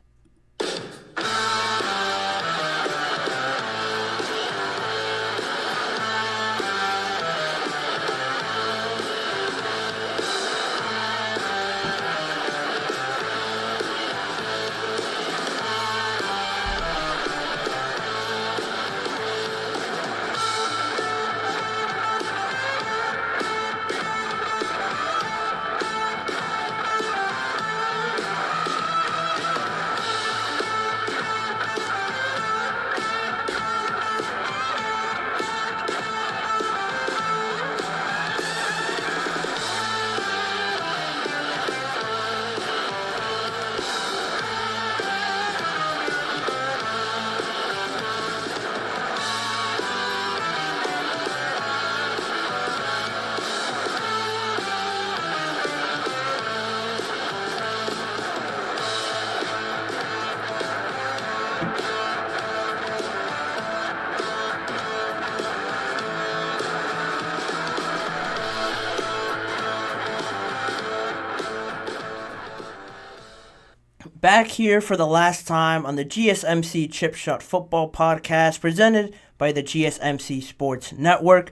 Back here for the last time on the GSMC Chip Shot Football Podcast presented by the GSMC Sports Network.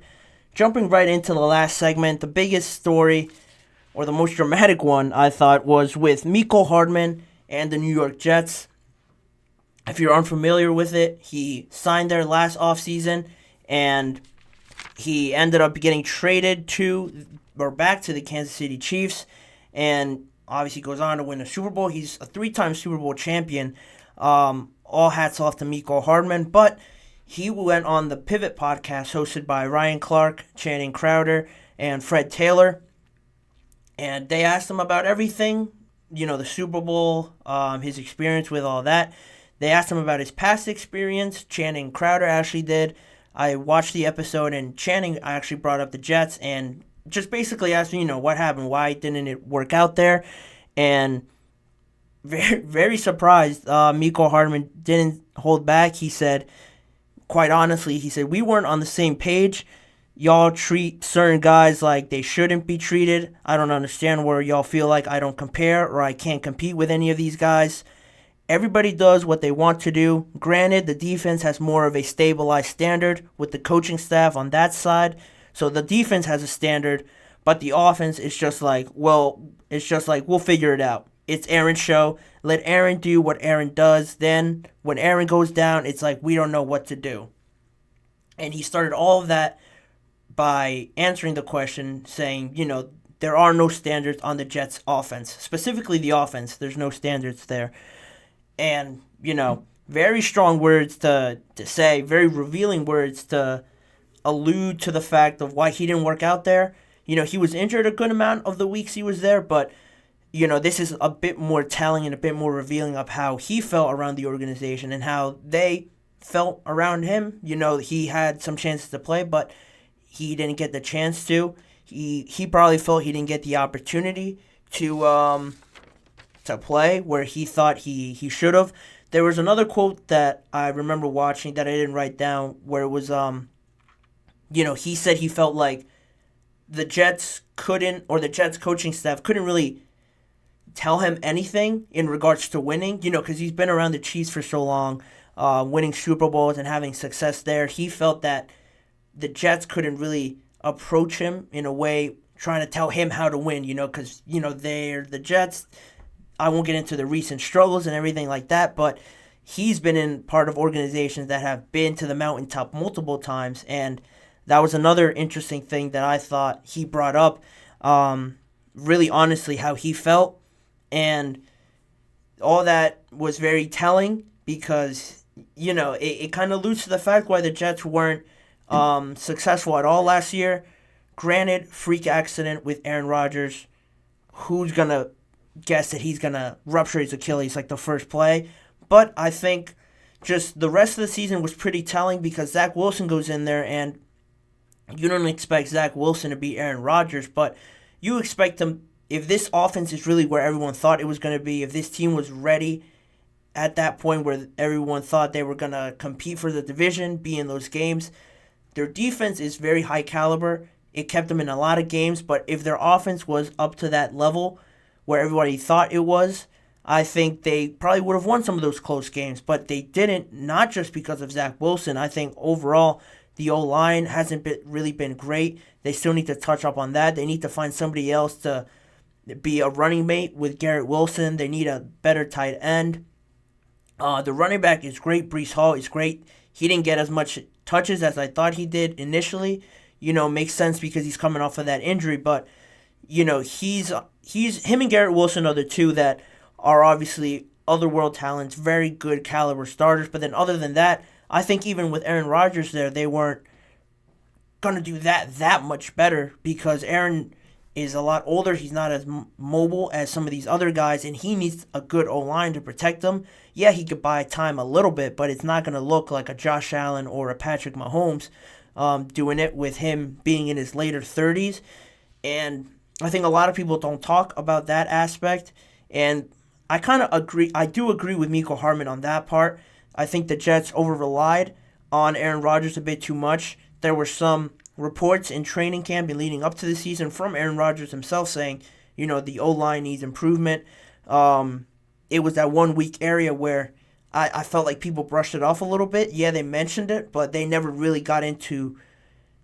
Jumping right into the last segment, the biggest story, or the most dramatic one, I thought, was with Mecole Hardman and the New York Jets. If you're unfamiliar with it, he signed there last offseason, and he ended up getting traded back to the Kansas City Chiefs, and obviously goes on to win a Super Bowl. He's a 3-time Super Bowl champion. All hats off to Mecole Hardman. But he went on the Pivot podcast hosted by Ryan Clark, Channing Crowder, and Fred Taylor. And they asked him about everything, the Super Bowl, his experience with all that. They asked him about his past experience. Channing Crowder actually did. I watched the episode, and Channing actually brought up the Jets and just basically asked me, what happened? Why didn't it work out there? And very, very surprised. Mecole Hardman didn't hold back. He said, quite honestly, we weren't on the same page. Y'all treat certain guys like they shouldn't be treated. I don't understand where y'all feel like I don't compare or I can't compete with any of these guys. Everybody does what they want to do. Granted, the defense has more of a stabilized standard with the coaching staff on that side. So the defense has a standard, but the offense is just like, we'll figure it out. It's Aaron's show. Let Aaron do what Aaron does. Then when Aaron goes down, it's like we don't know what to do. And he started all of that by answering the question saying, there are no standards on the Jets offense. Specifically the offense. There's no standards there. And, very strong words to say, very revealing words to allude to the fact of why he didn't work out there. He was injured a good amount of the weeks he was there, but this is a bit more telling and a bit more revealing of how he felt around the organization and how they felt around him. He had some chances to play, but he didn't get the chance to. He probably felt he didn't get the opportunity to play where he thought he should have. There was another quote that I remember watching that I didn't write down where it was he said he felt like the Jets coaching staff couldn't really tell him anything in regards to winning, because he's been around the Chiefs for so long, winning Super Bowls and having success there. He felt that the Jets couldn't really approach him in a way trying to tell him how to win, because, they're the Jets. I won't get into the recent struggles and everything like that, but he's been in part of organizations that have been to the mountaintop multiple times, and that was another interesting thing that I thought he brought up, really honestly how he felt, and all that was very telling because, it kind of alludes to the fact why the Jets weren't successful at all last year. Granted, freak accident with Aaron Rodgers. Who's going to guess that he's going to rupture his Achilles like the first play? But I think just the rest of the season was pretty telling because Zach Wilson goes in there and you don't expect Zach Wilson to be Aaron Rodgers, but you expect him, if this offense is really where everyone thought it was going to be, if this team was ready at that point where everyone thought they were going to compete for the division, be in those games, their defense is very high caliber. It kept them in a lot of games, but if their offense was up to that level where everybody thought it was, I think they probably would have won some of those close games, but they didn't, not just because of Zach Wilson. I think overall the O-line hasn't really been great. They still need to touch up on that. They need to find somebody else to be a running mate with Garrett Wilson. They need a better tight end. The running back is great. Breece Hall is great. He didn't get as much touches as I thought he did initially. Makes sense because he's coming off of that injury, but he's him and Garrett Wilson are the two that are obviously otherworld talents, very good caliber starters. But then other than that, I think even with Aaron Rodgers there, they weren't going to do that much better because Aaron is a lot older. He's not as mobile as some of these other guys, and he needs a good O-line to protect him. Yeah, he could buy time a little bit, but it's not going to look like a Josh Allen or a Patrick Mahomes doing it with him being in his later 30s. And I think a lot of people don't talk about that aspect, and I kind of agree. I do agree with Mecole Hardman on that part. I think the Jets over-relied on Aaron Rodgers a bit too much. There were some reports in training camp and leading up to the season from Aaron Rodgers himself saying, the O-line needs improvement. It was that 1 week area where I felt like people brushed it off a little bit. Yeah, they mentioned it, but they never really got into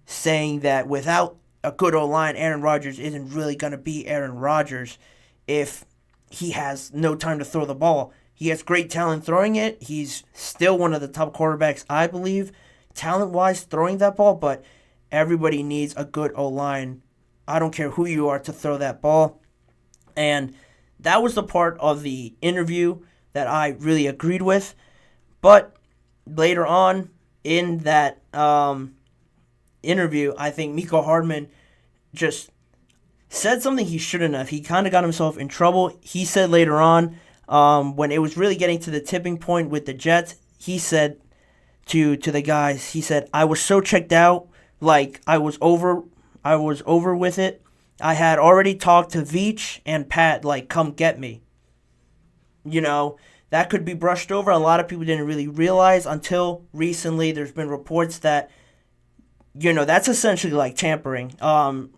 saying that without a good O-line, Aaron Rodgers isn't really going to be Aaron Rodgers if he has no time to throw the ball. He has great talent throwing it. He's still one of the top quarterbacks, I believe, talent-wise, throwing that ball, but everybody needs a good O-line. I don't care who you are to throw that ball. And that was the part of the interview that I really agreed with. But later on in that interview, I think Mecole Hardman just said something he shouldn't have. He kind of got himself in trouble. He said later on, when it was really getting to the tipping point with the Jets, he said to the guys, he said, I was so checked out, like I was over with it. I had already talked to Veach and Pat, like, come get me. That could be brushed over. A lot of people didn't really realize until recently. There's been reports that, that's essentially like tampering.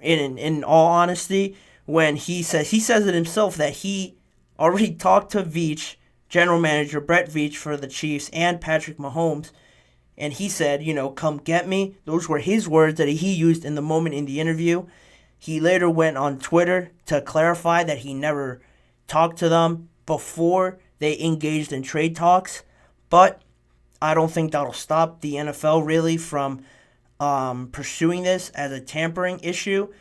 In all honesty, when he says it himself that he already talked to Veach, general manager Brett Veach for the Chiefs, and Patrick Mahomes, and he said, come get me. Those were his words that he used in the moment in the interview. He later went on Twitter to clarify that he never talked to them before they engaged in trade talks, but I don't think that'll stop the NFL really from pursuing this as a tampering issue.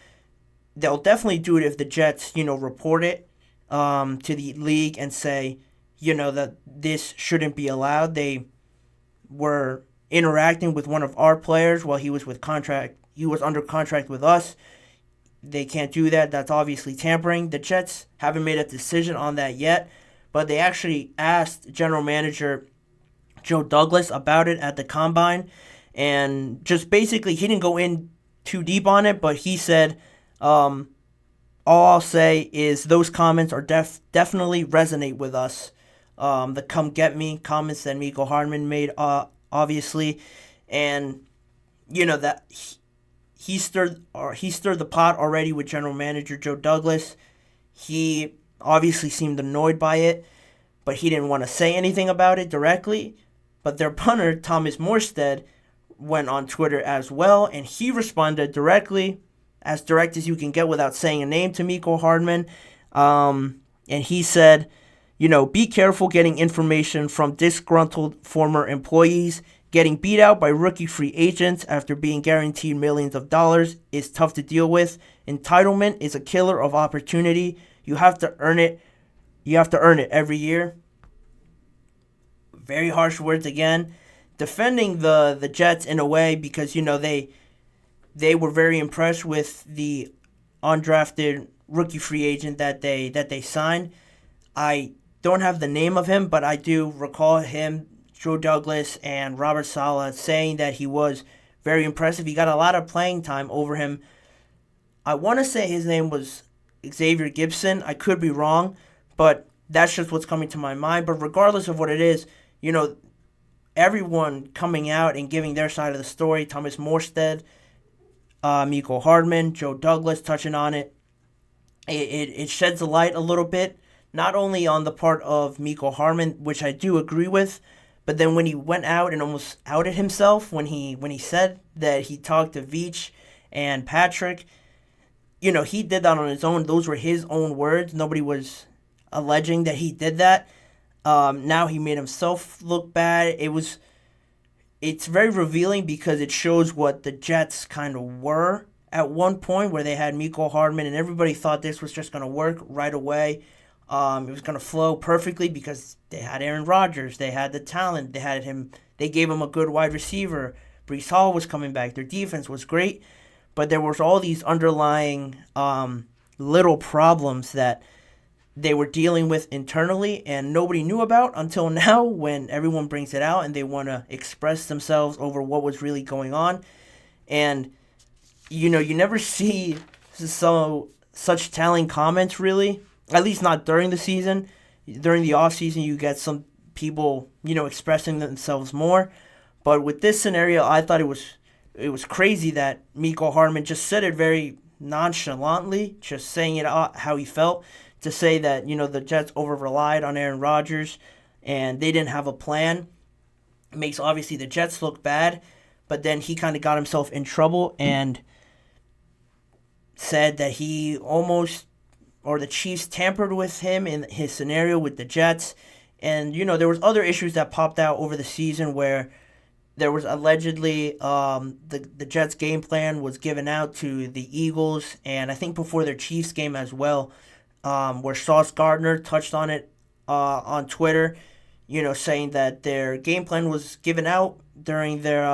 They'll definitely do it if the Jets, report it to the league and say, that this shouldn't be allowed. They were interacting with one of our players while he was under contract with us. They can't do that. That's obviously tampering. The Jets haven't made a decision on that yet, but they actually asked general manager Joe Douglas about it at the Combine, and just basically he didn't go in too deep on it, but he said, all I'll say is those comments are definitely resonate with us. The come get me comments that Mecole Hardman made, obviously, and that he stirred the pot already with general manager Joe Douglas. He obviously seemed annoyed by it, but he didn't want to say anything about it directly. But their punter, Thomas Morstead, went on Twitter as well, and he responded directly, as direct as you can get without saying a name, to Mecole Hardman. And he said, be careful getting information from disgruntled former employees. Getting beat out by rookie free agents after being guaranteed millions of dollars is tough to deal with. Entitlement is a killer of opportunity. You have to earn it. You have to earn it every year. Very harsh words again. Defending the Jets in a way because, they were very impressed with the undrafted rookie free agent that they signed. I don't have the name of him, but I do recall him, Joe Douglas, and Robert Saleh saying that he was very impressive. He got a lot of playing time over him. I want to say his name was Xavier Gibson. I could be wrong, but that's just what's coming to my mind. But regardless of what it is, everyone coming out and giving their side of the story, Thomas Morstead, Mecole Hardman, Joe Douglas touching on it. It sheds a light a little bit, not only on the part of Mecole Hardman, which I do agree with, but then when he went out and almost outed himself when he said that he talked to Veach and Patrick, he did that on his own. Those were his own words. Nobody was alleging that he did that. Now he made himself look bad. It's very revealing because it shows what the Jets kind of were at one point, where they had Mecole Hardman and everybody thought this was just going to work right away. It was going to flow perfectly because they had Aaron Rodgers. They had the talent. They had him. They gave him a good wide receiver. Breece Hall was coming back. Their defense was great. But there was all these underlying little problems that they were dealing with internally and nobody knew about until now, when everyone brings it out and they want to express themselves over what was really going on. And, you never see such telling comments, really. At least not during the season. During the offseason, you get some people, expressing themselves more. But with this scenario, I thought it was crazy that Mecole Hardman just said it very nonchalantly, just saying it how he felt, to say that, the Jets over-relied on Aaron Rodgers and they didn't have a plan. It makes, obviously, the Jets look bad. But then he kind of got himself in trouble and said that the Chiefs tampered with him in his scenario with the Jets. And, there was other issues that popped out over the season where there was allegedly the Jets' game plan was given out to the Eagles, and I think before their Chiefs game as well, where Sauce Gardner touched on it on Twitter, saying that their game plan was given out during their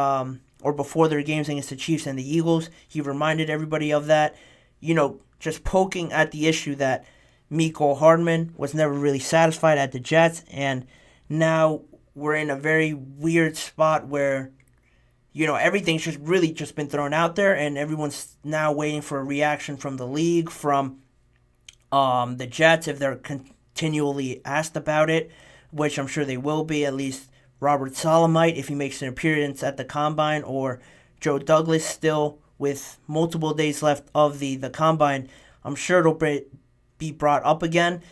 or before their games against the Chiefs and the Eagles. He reminded everybody of that, just poking at the issue that Mecole Hardman was never really satisfied at the Jets, and now we're in a very weird spot where, everything's just been thrown out there, and everyone's now waiting for a reaction from the league, from the Jets, if they're continually asked about it, which I'm sure they will be. At least Robert Saleh might, if he makes an appearance at the Combine, or Joe Douglas still with multiple days left of the Combine. I'm sure it'll be brought up again.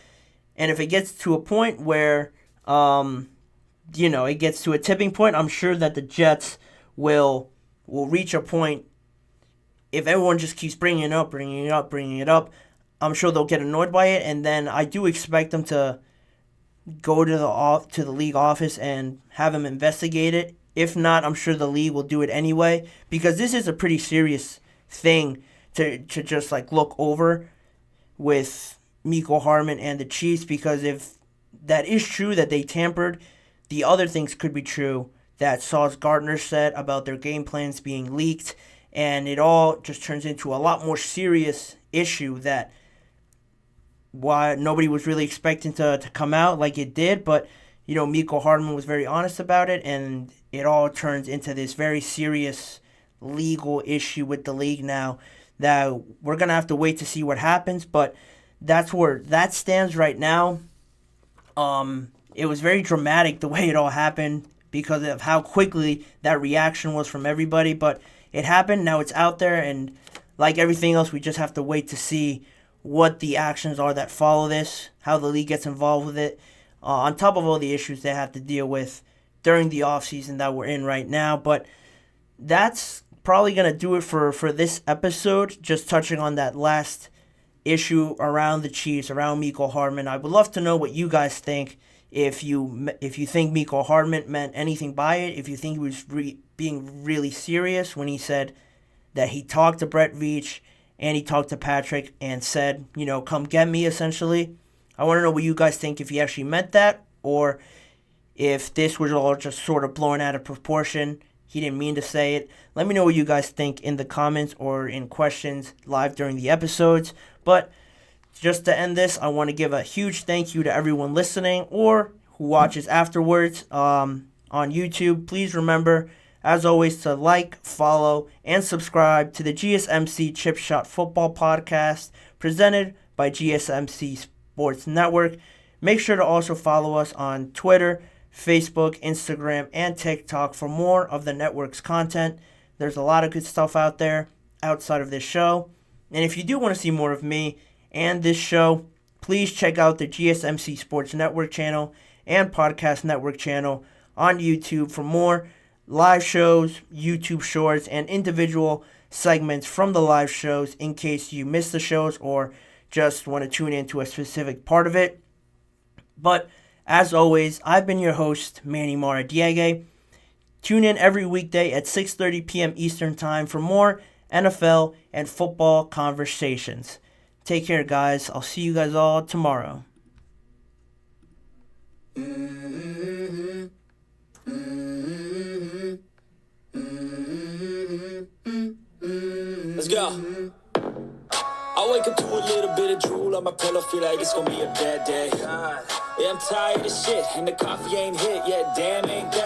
And if it gets to a point where, it gets to a tipping point, I'm sure that the Jets will reach a point. If everyone just keeps bringing it up, I'm sure they'll get annoyed by it. And then I do expect them to go to the league office and have them investigate it. If not, I'm sure the league will do it anyway, because this is a pretty serious thing to just look over with Mecole Hardman and the Chiefs, because if that is true that they tampered, the other things could be true that Sauce Gardner said about their game plans being leaked, and it all just turns into a lot more serious issue that why nobody was really expecting to come out like it did, but Mecole Hardman was very honest about it, and it all turns into this very serious legal issue with the league now that we're going to have to wait to see what happens, but that's where that stands right now. It was very dramatic the way it all happened because of how quickly that reaction was from everybody, but it happened, now it's out there, and like everything else, we just have to wait to see what the actions are that follow this, how the league gets involved with it, on top of all the issues they have to deal with during the offseason that we're in right now. But that's probably going to do it for this episode, just touching on that last issue around the Chiefs, around Mecole Hardman. I would love to know what you guys think, if you think Mecole Hardman meant anything by it, if you think he was being really serious when he said that he talked to Brett Veach and he talked to Patrick and said, come get me, essentially. I want to know what you guys think, if he actually meant that, or if this was all just sort of blown out of proportion. He didn't mean to say it. Let me know what you guys think in the comments or in questions live during the episodes. But just to end this, I want to give a huge thank you to everyone listening or who watches afterwards on YouTube. Please remember, as always, to like, follow, and subscribe to the GSMC Chip Shot Football Podcast presented by GSMC Sports Network. Make sure to also follow us on Twitter, Facebook, Instagram, and TikTok for more of the network's content. There's a lot of good stuff out there outside of this show. And if you do want to see more of me and this show, please check out the GSMC Sports Network channel and Podcast Network channel on YouTube for more live shows, YouTube shorts, and individual segments from the live shows in case you miss the shows or just want to tune into a specific part of it. But as always, I've been your host, Manny Maradiaga. Tune in every weekday at 6:30 p.m. Eastern Time for more NFL and football conversations. Take care, guys. I'll see you guys all tomorrow. Let's go. I wake up to a little bit of drool on my pillow, feel like it's gonna be a bad day. Yeah, I'm tired of shit, and the coffee ain't hit yet, damn ain't that